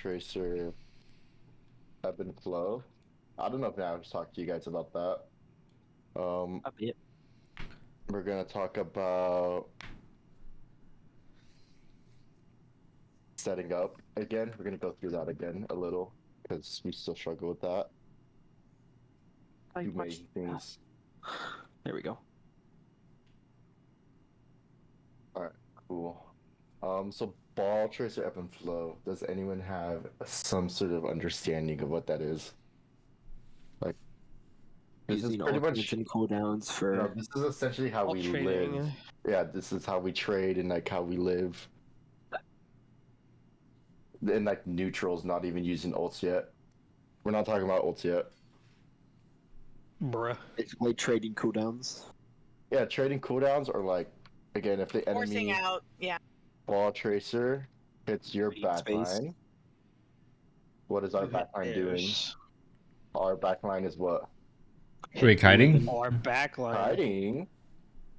tracer ebb and flow. I don't know if I was talking to you guys about that. A bit. We're gonna talk about setting up again. We're gonna go through that again a little because we still struggle with that. Too many things. There we go. All right, cool. So ball tracer ebb and flow. Does anyone have some sort of understanding of what that is? Like, this is Using pretty alternates much and cooldowns no. for. This is essentially how All we trading. live. Yeah, this is how we trade and like how we live. And like neutrals, not even using ults yet. We're not talking about ults yet. Bruh. Basically trading cooldowns. Yeah, trading cooldowns or like again if the Forcing enemy out, yeah. ball tracer hits your Trading space. backline. What is our You hit backline doing? theirs. Our backline is what? Wait, kiting? Our backline. Hiding.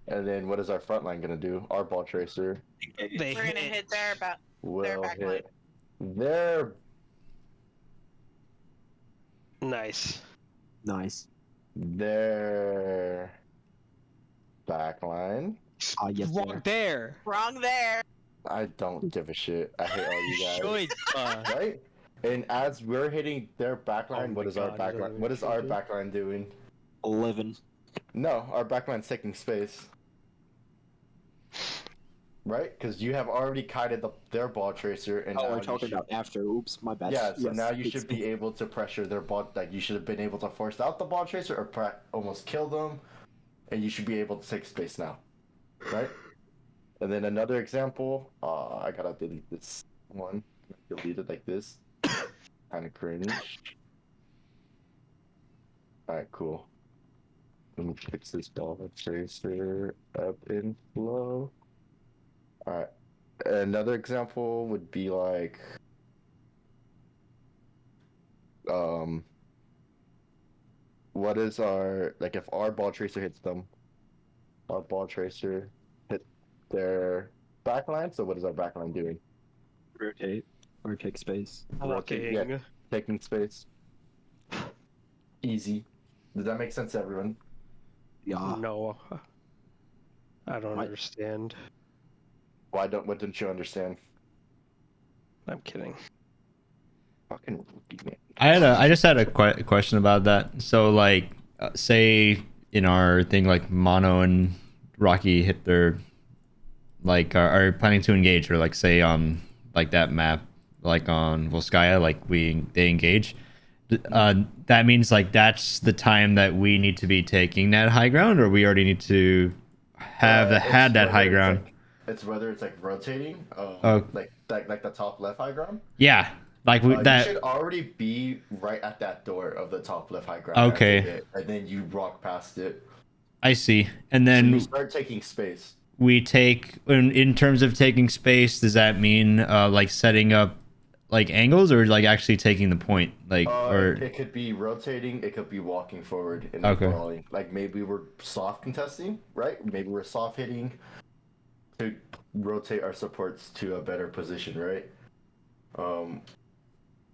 And then what is our front line gonna do? Our ball tracer They We're gonna hit their will back hit their Nice. Nice. their backline. Yes, Wrong sir. there. wrong there. I don't give a shit. I hate all you guys. Should. Right? And as we're hitting their backline, Oh what my is our God, it backline? doesn't What is our shoot you? backline doing? 11. No, our backline's taking space. Right? Because you have already kited their ball tracer, and Oh, now we're you talking should, about after. Oops, my bad. yeah. So Yes, now you it's should me. be able to pressure their ball. Like you should have been able to force out the ball tracer or almost kill them, and you should be able to take space now, right? And then another example. I gotta delete this one. Delete it like this. Kind of cringe. All right, cool. Let me fix this ball tracer up in flow. All right. Another example would be like, what is our like if our ball tracer hits them, our ball tracer hit their backline. So what is our backline doing? Rotate or take space. Rotate, Blocking. yeah. Taking space. Easy. Does that make sense to everyone? Yeah. No. I don't What? understand. What didn't you understand? I'm kidding. Fucking rookie, man. I just had a question about that. So like, say in our thing, like Mono and Rocky hit their, like, are planning to engage, or like say on like that map, like on Volskaya, like they engage. That means like that's the time that we need to be taking that high ground, or we already need to have had that high ground. It's whether it's like rotating, Oh. like the top left high ground. Yeah, like You that. should already be right at that door of the top left high ground. Okay. That's it, and then you walk past it. I see. And So then you start taking space. we take in terms of taking space. Does that mean like setting up like angles, or like actually taking the point, like or It could be rotating. It could be walking forward and Okay. brawling. Like maybe we're soft contesting, right? Maybe we're soft hitting to rotate our supports to a better position, right?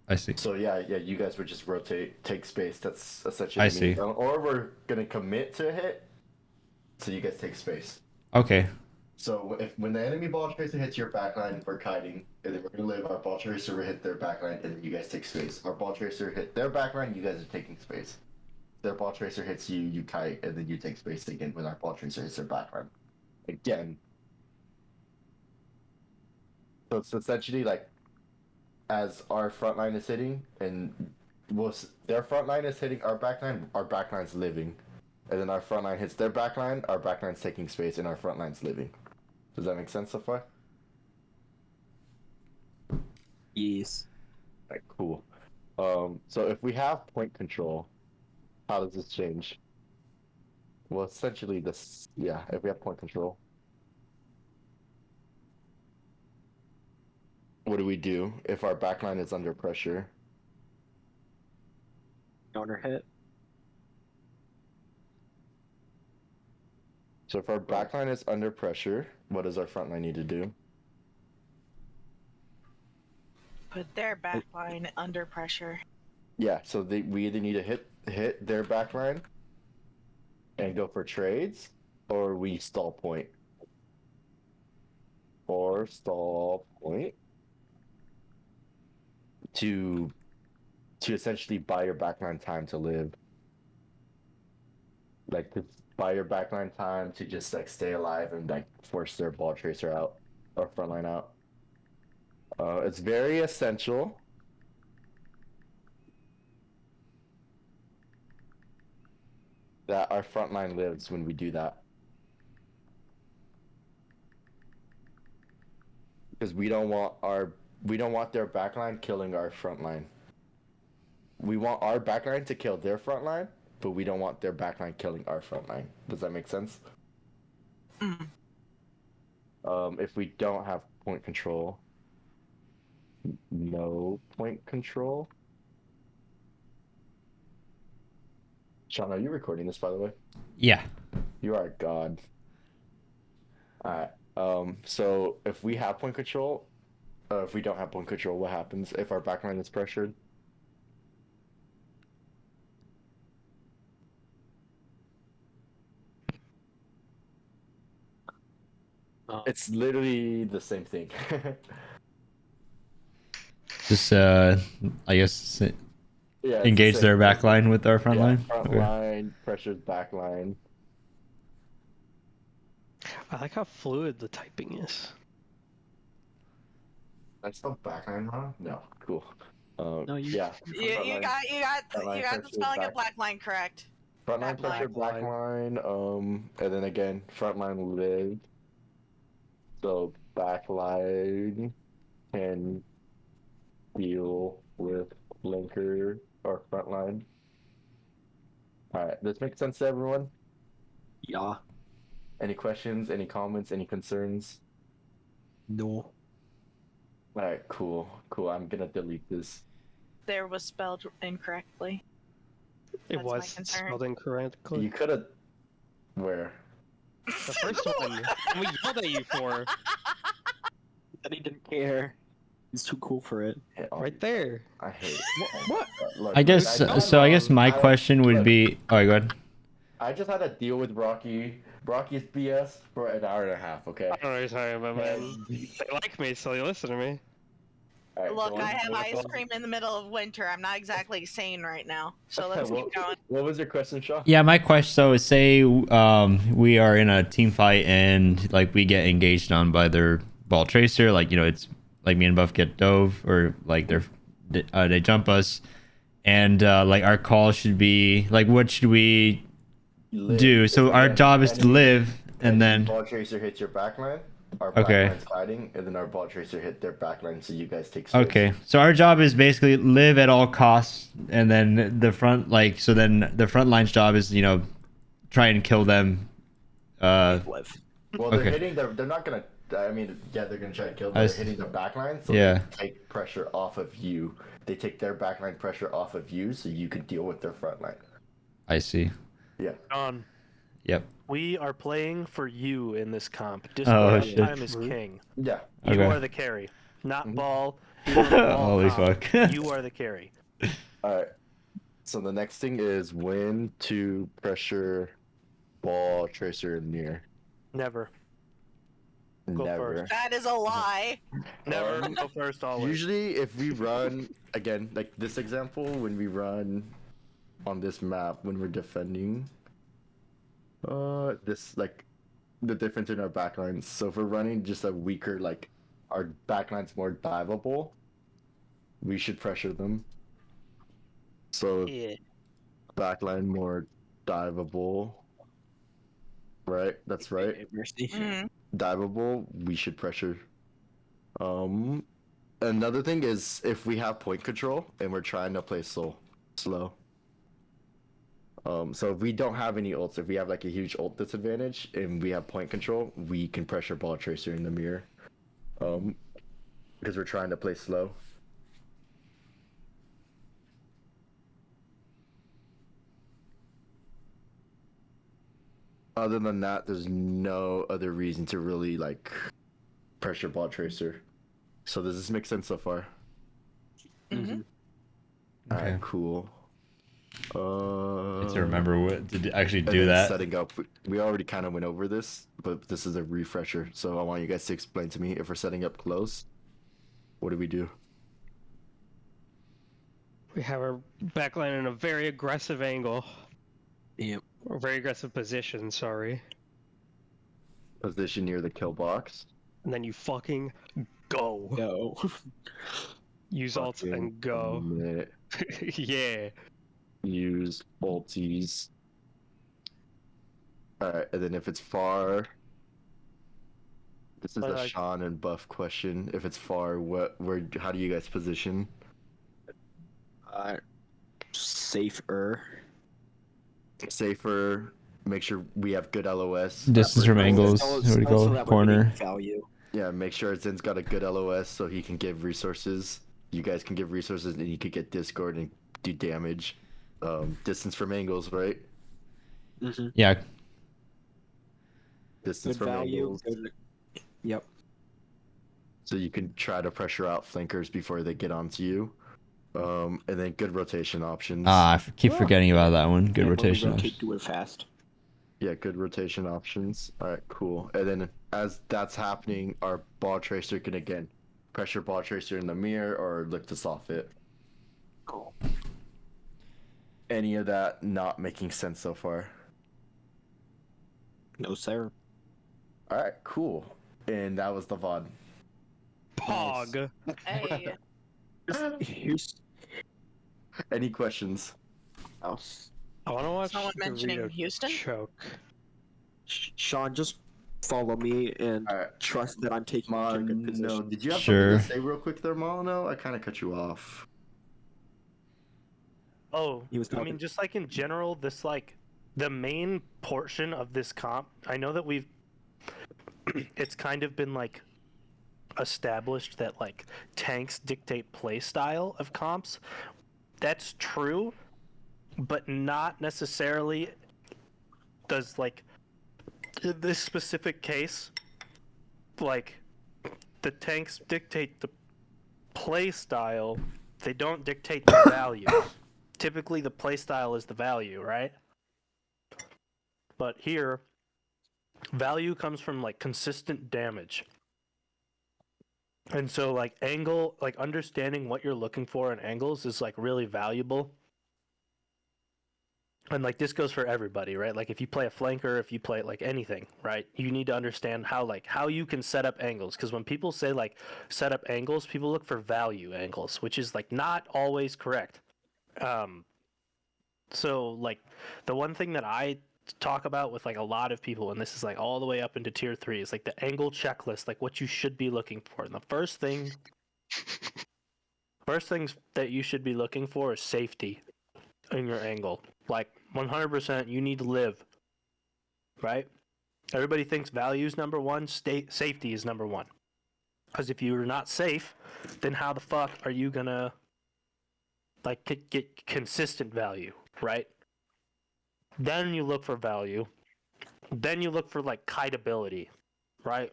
I see. So yeah, you guys would just rotate, take space. That's essentially. I what it means. see. Or we're gonna commit to a hit, so you guys take space. Okay. So when the enemy ball tracer hits your backline, we're kiting, and then we're gonna let our ball tracer hit their backline, and then you guys take space. Our ball tracer hit their backline, you guys are taking space. Their ball tracer hits you, you kite, and then you take space again when our ball tracer hits their backline. Again. So it's essentially like, as our front line is hitting, and their front line is hitting our backline's living. And then our front line hits their backline, our backline's taking space, and our front line's living. Does that make sense so far? Yes. Alright, cool. So if we have point control, how does this change? Well, essentially this, yeah, if we have point control. What do we do if our backline is under pressure? Counter hit. So if our backline is under pressure, what does our front line need to do? Put their backline under pressure. Yeah, so we either need to hit their backline and go for trades, or we stall point. Or stall point to essentially buy your backline time to live. Like to buy your backline time to just like stay alive and like force their ball tracer out or frontline out. It's very essential. That our frontline lives when we do that. Because we don't want their backline killing our frontline. We want our backline to kill their frontline, but we don't want their backline killing our frontline. Does that make sense? Mm. If we don't have point control, no point control. Sean, are you recording this, by the way? Yeah. You are god. Alright. So if we have point control, if we don't have point control, what happens if our backline is pressured? It's literally the same thing. Just I guess Yeah, it's engage the their same thing. backline with our front Yeah, line. front Okay. line, pressures backline. I like how fluid the typing is. That's spell backline wrong? No. Cool. No, you- Yeah. You Frontline- got frontline the pressure spelling of back- blackline correct. Frontline backline. pressure backline. And then again, frontline live. So backline can deal with linker or frontline. Alright, this makes sense to everyone? Yeah. Any questions, any comments, any concerns? No. Alright, cool. I'm gonna delete this. There was spelled incorrectly. It That's my was concern. spelled incorrectly. You could have. Where? The first one we yelled at you for. That he didn't care. He's too cool for it. Hit on- Right there. I hate it. What? Look, I guess know so. I guess my I- question would look, be. Oh, go ahead. I just had to deal with Brocky's BS for an hour and a half. Okay. I don't know what you're talking about, man. And- They like me, so they listen to me. All right, Look, so I what- have what- ice cream in the middle of winter. I'm not exactly sane right now. So let's What- keep going. What was your question, Shaw? Yeah, my question. So, say we are in a team fight and like we get engaged on by their ball tracer. Like it's like me and Buff get dove, or like they jump us, and like our call should be like, what should we Live. do? So our Yeah, job is to any- live, and any then ball tracer hits your backline. Our Okay. backline's fighting, and then our ball tracer hit their backline, so you guys take space. okay. So our job is basically live at all costs, and then the front then the front line's job is try and kill them. Live. Well, they're Okay. hitting their. They're not gonna. I mean, yeah, they're gonna try to kill. I But s- they're hitting the backline, so Yeah. they take pressure off of you. They take their backline pressure off of you, so you can deal with their front line. I see. Yeah. John, Yep. we are playing for you in this comp. Oh, Discord shit. time is king. Yeah. You Okay. are the carry, not Mhm. ball. You are the ball Holy comp. fuck. You are the carry. All right. So the next thing is when to pressure ball tracer near. Never. Go Never. first. That is a lie. Never go first always. Usually, if we run again, like this example, when we run on this map when we're defending, this like the difference in our backlines. So if we're running just a weaker, like our backline's more diveable, we should pressure them. So Yeah. backline more diveable, right? That's right. Mercy. Mhm. Diveable, we should pressure. Another thing is if we have point control and we're trying to play slow. So if we don't have any ults, if we have like a huge ult disadvantage and we have point control, we can pressure ball tracer in the mirror. Because we're trying to play slow. Other than that, there's no other reason to really like pressure ball tracer. So does this make sense so far? Mm-hmm. All Okay. right, cool. To remember what to actually and do then that. setting up. We already kind of went over this, but this is a refresher. So I want you guys to explain to me if we're setting up close. What do we do? We have our backline in a very aggressive angle. Yep. Or very aggressive position, sorry. Position near the kill box. And then you fucking go. Go. Use alt Fucking and go. commit. Yeah. Use ulties. Alright, and then if it's far. This is But a I- Sean and Buff question. If it's far, how do you guys position? Safer. Safer, make sure we have good LOS. Distance from angles. Here we Also go. that we're Corner. getting value. Yeah, make sure Zin's got a good LOS so he can give resources. You guys can give resources and you could get Discord and do damage. Distance from angles, right? Mm-hmm. Yeah. Distance Good from value. angles. Good... Yep. So you can try to pressure out flankers before they get onto you. And then good rotation options. I keep forgetting about that one. Good And when we rotation. rotate, do it fast. Yeah, good rotation options. All right, cool. And then as that's happening, our ball tracer can again pressure ball tracer in the mirror or look to soft it. Cool. Any of that not making sense so far? No, sir. All right, cool. And that was the VOD. Pog. Hey. Here's... Any questions? Oh. I want to watch Someone mentioning Dorito Houston? choke. Sean, just follow me and All right. trust that I'm taking a good No, position. did you have Sure. something to say real quick there, Molino? I kind of cut you off. Oh, He was I talking. mean, just like in general, this like the main portion of this comp. I know that we've. It's kind of been like established that like tanks dictate play style of comps. That's true, but not necessarily does like in this specific case like the tanks dictate the play style, they don't dictate the value. Typically the play style is the value, right? But here value comes from like consistent damage. And so like angle, like understanding what you're looking for in angles is like really valuable. And like this goes for everybody, right? Like if you play a flanker, if you play like anything, right? You need to understand how you can set up angles, because when people say like set up angles, people look for value angles, which is like not always correct. So like the one thing that I talk about with like a lot of people, and this is like all the way up into tier 3, is like the angle checklist, like what you should be looking for. And the first things that you should be looking for is safety in your angle. Like 100% you need to live, right? Everybody thinks value is number one, safety is number one. Because if you're not safe, then how the fuck are you gonna like get consistent value, right? Then you look for value. Then you look for like kiteability, right?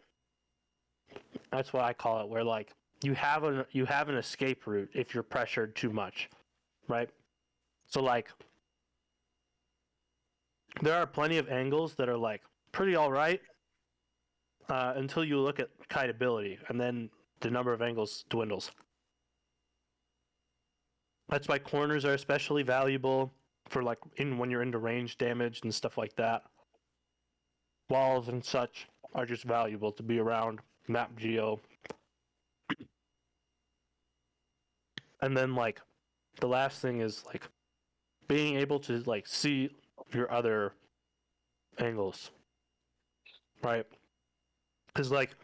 That's what I call it, where like you have an escape route if you're pressured too much, right? So like there are plenty of angles that are like pretty all right until you look at kiteability, and then the number of angles dwindles. That's why corners are especially valuable for like when you're into range damage and stuff like that. Walls and such are just valuable to be around map geo. And then like the last thing is like being able to like see your other angles, right? Because like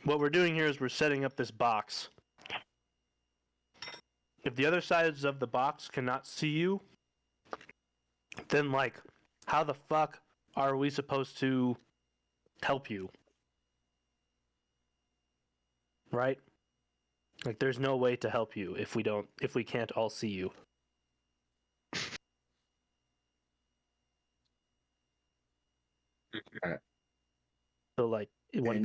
what we're doing here is we're setting up this box. If the other sides of the box cannot see you, then like how the fuck are we supposed to help you? Right? Like there's no way to help you if we can't all see you. So like when And-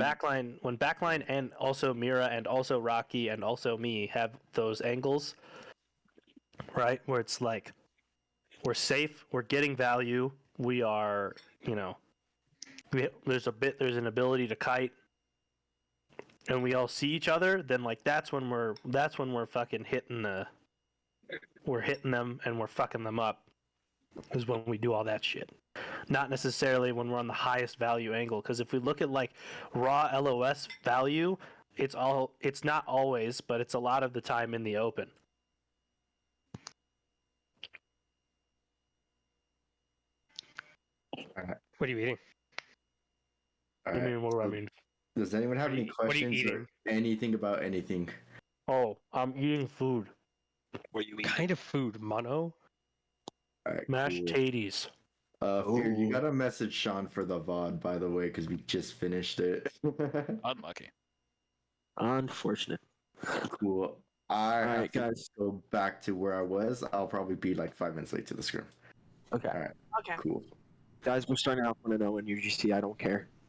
backline and also Mira and also Rocky and also me have those angles, right? Where it's like we're safe, we're getting value, we are, there's an ability to kite, and we all see each other. Then like that's when we're fucking hitting them and we're fucking them up. Is when we do all that shit. Not necessarily when we're on the highest value angle, because if we look at like raw LOS value, it's not always, but it's a lot of the time in the open. What are you eating? All I right. mean, what do I mean? Does anyone have What are any you- what are you questions or anything about anything? Oh, I'm eating food. What you What eat? kind of food, mono? All right, Mashed cool. taties. Fear, you Ooh. gotta message Sean for the VOD, by the way, because we just finished it. Unlucky. Unfortunate. Cool. I All have right, to guys. go back to where I was. I'll probably be like 5 minutes late to the scrim. Okay. All right. Okay. Cool. Guys, we're starting off 1-0 in UGC. I don't care.